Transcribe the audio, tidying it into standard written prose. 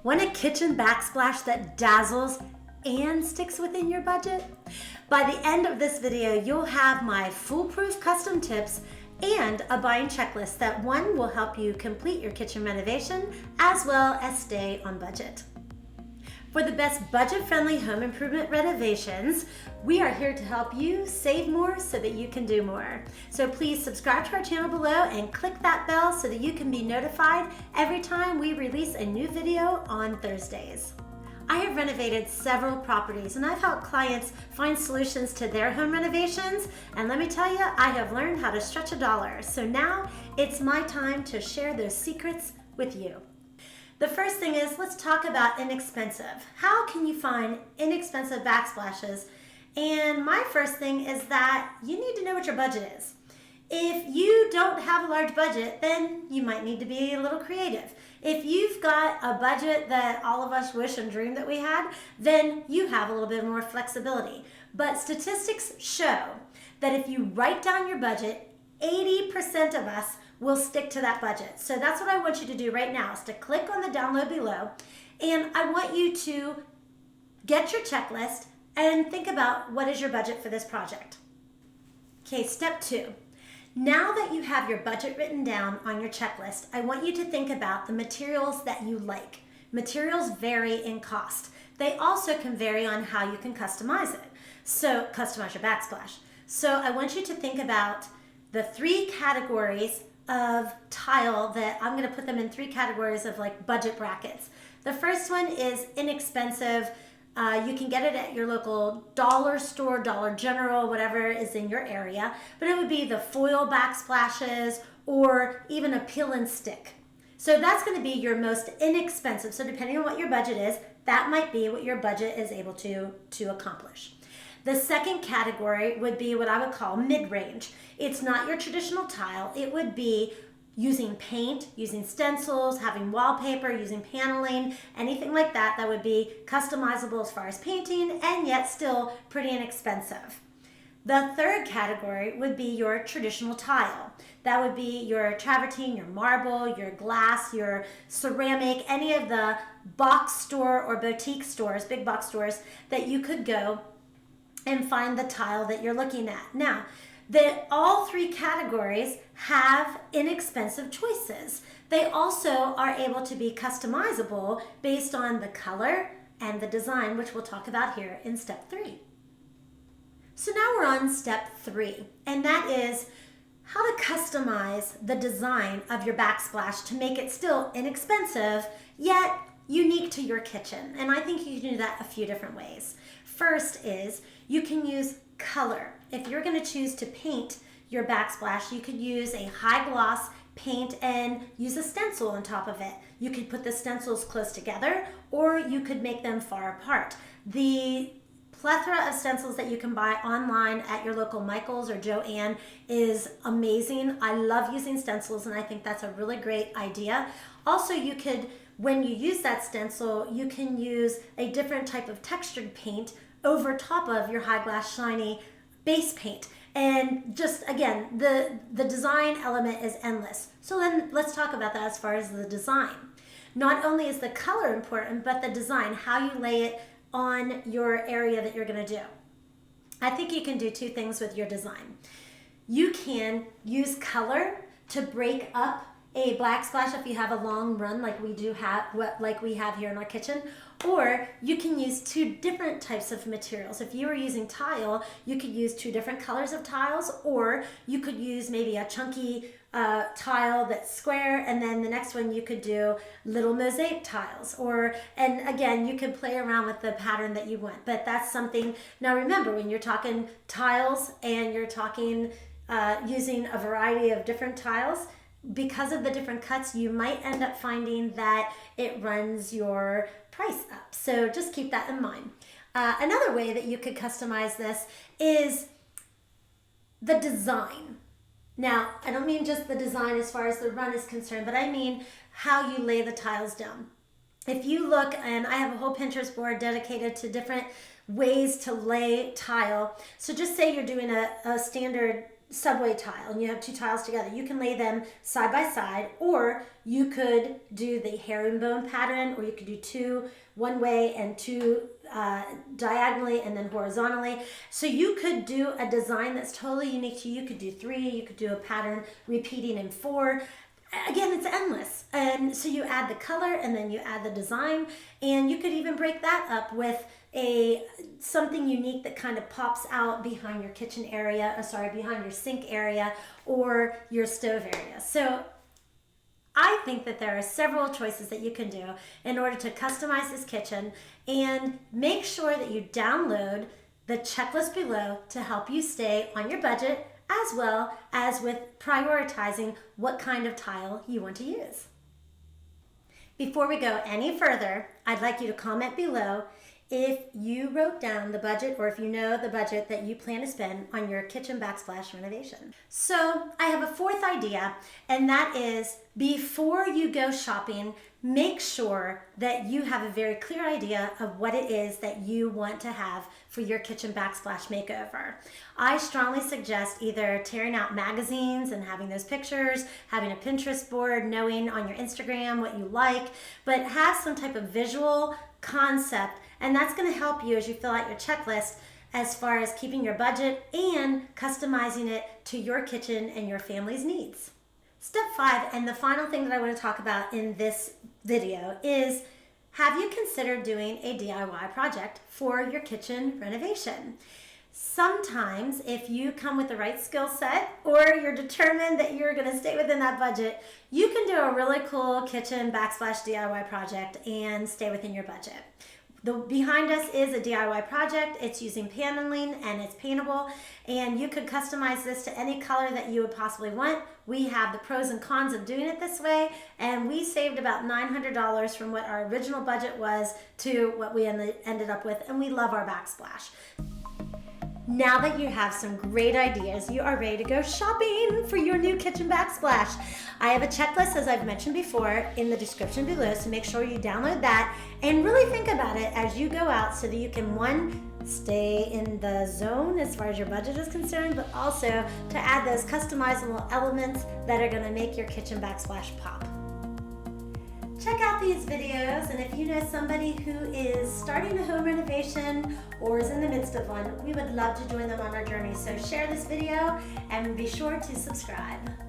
Want a kitchen backsplash that dazzles and sticks within your budget? By the end of this video, you'll have my foolproof custom tips and a buying checklist that one will help you complete your kitchen renovation as well as stay on budget. For the best budget-friendly home improvement renovations, we are here to help you save more so that you can do more. So please subscribe to our channel below and click that bell so that you can be notified every time we release a new video on Thursdays. I have renovated several properties and I've helped clients find solutions to their home renovations, and let me tell you, I have learned how to stretch a dollar. So now it's my time to share those secrets with you. The first thing is, let's talk about inexpensive. How can you find inexpensive backsplashes? And my first thing is that you need to know what your budget is. If you don't have a large budget, then you might need to be a little creative. If you've got a budget that all of us wish and dream that we had, then you have a little bit more flexibility. But statistics show that if you write down your budget, 80% of us will stick to that budget. So that's what I want you to do right now, is to click on the download below, and I want you to get your checklist and think about what is your budget for this project. Okay, step 2. Now that you have your budget written down on your checklist, I want you to think about the materials that you like. Materials vary in cost. They also can vary on how you can customize it. So customize your backsplash. So I want you to think about the 3 categories of tile that I'm going to put them in 3 categories of like budget brackets. The first one is inexpensive. You can get it at your local dollar store, Dollar General, whatever is in your area, but it would be the foil backsplashes or even a peel and stick. So that's going to be your most inexpensive. So depending on what your budget is, that might be what your budget is able to accomplish. The second category would be what I would call mid-range. It's not your traditional tile. It would be using paint, using stencils, having wallpaper, using paneling, anything like that that would be customizable as far as painting and yet still pretty inexpensive. The third category would be your traditional tile. That would be your travertine, your marble, your glass, your ceramic, any of the box store or boutique stores, big box stores that you could go and find the tile that you're looking at. Now, all 3 categories have inexpensive choices. They also are able to be customizable based on the color and the design, which we'll talk about here in step 3. So now we're on step 3, and that is how to customize the design of your backsplash to make it still inexpensive, yet unique to your kitchen. And I think you can do that a few different ways. First is you can use color. If you're going to choose to paint your backsplash, you could use a high gloss paint and use a stencil on top of it. You could put the stencils close together or you could make them far apart. The plethora of stencils that you can buy online at your local Michael's or Joann is amazing. I love using stencils and I think that's a really great idea. Also, you could, when you use that stencil, you can use a different type of textured paint over top of your high glass shiny base paint. And just again, the design element is endless. So then let's talk about that as far as the design. Not only is the color important, but the design, how you lay it on your area that you're gonna do. I think you can do 2 things with your design. You can use color to break up a backsplash if you have a long run like we have here in our kitchen, or you can use 2 different types of materials. If you were using tile, you could use 2 different colors of tiles, or you could use maybe a chunky tile that's square, and then the next one you could do little mosaic tiles, and again, you could play around with the pattern that you want, but that's something. Now remember, when you're talking tiles and you're talking using a variety of different tiles, because of the different cuts, you might end up finding that it runs your price up. So just keep that in mind. Another way that you could customize this is the design. Now, I don't mean just the design as far as the run is concerned, but I mean how you lay the tiles down. If you look, and I have a whole Pinterest board dedicated to different ways to lay tile. So just say you're doing a standard subway tile and you have two tiles together, you can lay them side by side, or you could do the herringbone pattern, or you could do two one way and two diagonally and then horizontally. So you could do a design that's totally unique to you. You could do three, you could do a pattern repeating in four. Again, it's endless. And so you add the color and then you add the design, and you could even break that up with something unique that kind of pops out behind your kitchen area, behind your sink area or your stove area. So I think that there are several choices that you can do in order to customize this kitchen, and make sure that you download the checklist below to help you stay on your budget, as well as with prioritizing what kind of tile you want to use. Before we go any further, I'd like you to comment below if you wrote down the budget, or if you know the budget that you plan to spend on your kitchen backsplash renovation. So I have a fourth idea, and that is, before you go shopping, make sure that you have a very clear idea of what it is that you want to have for your kitchen backsplash makeover. I strongly suggest either tearing out magazines and having those pictures, having a Pinterest board, knowing on your Instagram what you like, but have some type of visual concept, and that's going to help you as you fill out your checklist as far as keeping your budget and customizing it to your kitchen and your family's needs. Step 5, and the final thing that I want to talk about in this video, is have you considered doing a DIY project for your kitchen renovation? Sometimes if you come with the right skill set, or you're determined that you're going to stay within that budget, you can do a really cool kitchen backsplash DIY project and stay within your budget. Behind us is a DIY project. It's using paneling and it's paintable, and you could customize this to any color that you would possibly want. We have the pros and cons of doing it this way, and we saved about $900 from what our original budget was to what we ended up with, and we love our backsplash. Now that you have some great ideas, you are ready to go shopping for your new kitchen backsplash. I have a checklist, as I've mentioned before, in the description below, so make sure you download that and really think about it as you go out, so that you can, one, stay in the zone as far as your budget is concerned, but also to add those customizable elements that are going to make your kitchen backsplash pop. Check out these videos, and if you know somebody who is starting a home renovation or is in the midst of one, we would love to join them on our journey. So share this video and be sure to subscribe.